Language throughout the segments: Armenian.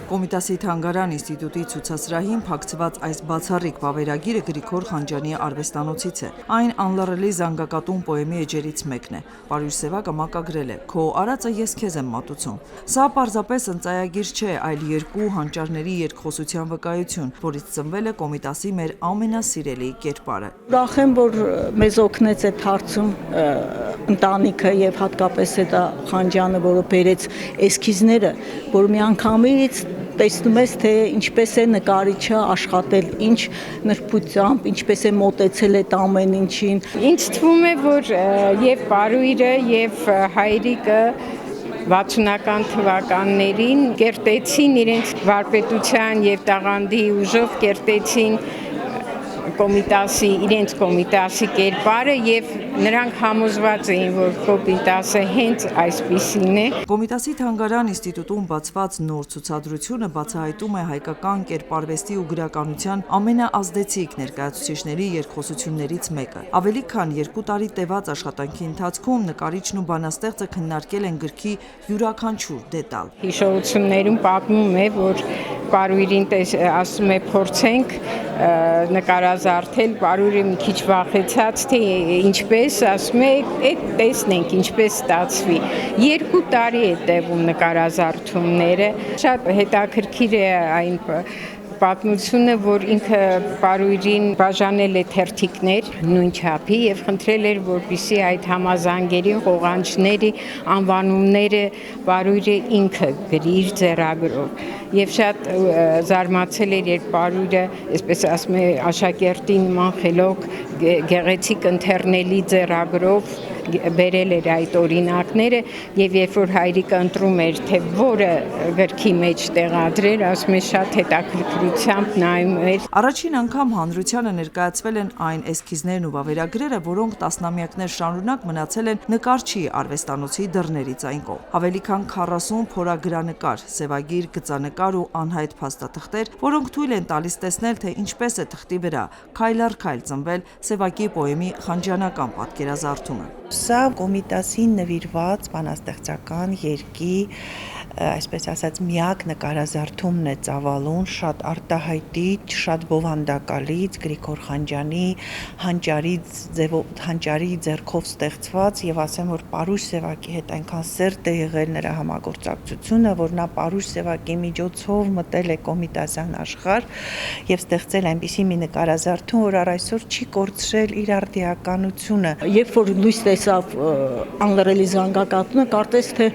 Կոմիտասի թանգարան ինստիտուտի ցուցասրահին փակցված այս բացառիկ վավերագիրը Գրիգոր Խանջյանի արվեստանոցից է։ Այն անլռելի զանգակատուն պոեմի էջերից մեկն է։ Պարույր Սևակը մակագրել է. «Քո արածը ես քեզ եմ մատուցում»։ Սա պարզապես ընծայագիր չէ, այլ երկու հանճարների երկխոսության վկայություն, որից ծնվել է Կոմիտասի մեր ամենասիրելի կերպարը։ Ուրախ եմ, որ մեզ օգնեց այդ հարցում ընտանիքը եւ հատկապես այդ Խանջյանը, որը բերեց էսքիզները, որ միանգամից տեսնում ես, թե ինչպես է նկարիչը աշխատել, ինչ նրբությամբ, ինչպես է մոտեցել այդ ամեն ինչին։ Ինձ թվում է, որ եւ Պարույրը եւ Հայրիկը 60-ական թվականներին կերտեցին իրենց վարպետության եւ տաղանդի ուժով կերտեցին իրենց Կոմիտասի կերպարը եւ նրանք համոզված էին, որ Կոմիտասը հենց այսպիսին է։ Կոմիտասի թանգարան ինստիտուտում բացված նոր ցուցադրությունը բացահայտում է հայկական կերպարվեստի ու գրականության ամենաազդեցիկ ներկայացուցիչների երկխոսություններից մեկը։ Ավելի քան 2 տարի տևած աշխատանքի ընթացքում նկարիչն ու բանաստեղծը քննարկել են գրքի յուրաքանչյուր դետալ։ Հիշողություններում պատմում է, որ Պարույրին ասում է փորձենք նկարազարդել, Պարույրը մի քիչ վախեցած, թե ինչպես, ասում է տեսնենք ինչպես ստացվի։ 2 տարի է տևում նկարազարդումները։ Շատ հետաքրքիր է այն պատմությունը, որ ինքը Պարույրին բաժանել է թերթիկներ նույն չափի եւ խնդրել էր, որպեսզի այդ համազանգերի խողանջների անվանումները Պարույրը ինքը գրի իր ձեռագրով։ Եվ շատ զարմացել էր, երբ Պարույրը, այսպես ասում է, աշակերտի նման խելոք գեղեցիկ ընթեռնելի ձեռագրով բերել էր այդ օրինակները եւ երբ որ Հայրիկը ընտրում էր, թե որը գրքի մեջ տեղադրեր, ասում է շատ հետաքրքրությամբ նայում էր։ Առաջին անգամ հանրությանը ներկայացվել են այն էսքիզներն ու վավերագրերը, որոնք տասնամյակներ շարունակ մնացել են նկարչի արվեստանոցի դռներից այն կողմ։ Ավելի քան 40 փորագրանկար, սևագիր, գծանկար ու անհայտ փաստաթղթեր, որոնք թույլ են տալիս տեսնել, թե ինչպես է թղթի վրա քայլ առ քայլ ծնվել Սևակի պոեմի խանջյանական պատկերազարդումը։ Սա Կոմիտասին նվիրված բանաստեղծական երկի, այսպես ասած, միակ նկարազարդումն է ծավալուն, շատ արտահայտիչ, շատ բովանդակալից Գրիգոր Խանջյանի հանճարի ձեռքով ստեղծված եւ ասեմ, որ Պարույր Սևակի հետ այնքան սերտ է եղել նրա համագործակցությունը, որ նա Պարույր Սևակի միջոցով մտել է կոմիտասյան աշխարհ եւ ստեղծել այնպիսի մի նկարազարդում, որ առ այսօր չի կորցրել իր արդիականությունը։ Երբ որ լույս տեսավ անլռելի զանգակատունը, կարծես թե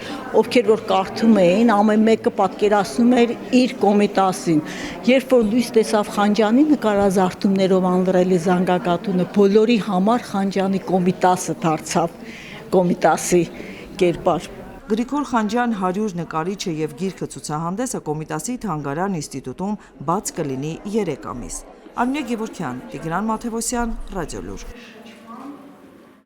ովքեր որ կարդում էին, ամեն մեկը պատկերացնում էր իր Կոմիտասին։ Երբ որ լույս տեսավ Խանջյանի նկարազարդումներով անլռելի զանգակատունը, բոլորի համար Խանջյանի Կոմիտասը դարձավ Կոմիտասի կերպար։ Գրիգոր Խանջյան 100 նկարիչը եւ գիրքը ցուցահանդեսը Կոմիտասի թանգարան ինստիտուտում բաց կլինի 3 ամիս։ Արմինե Գևորգյան, Տիգրան Մաթևոսյան, Ռադիոլուր։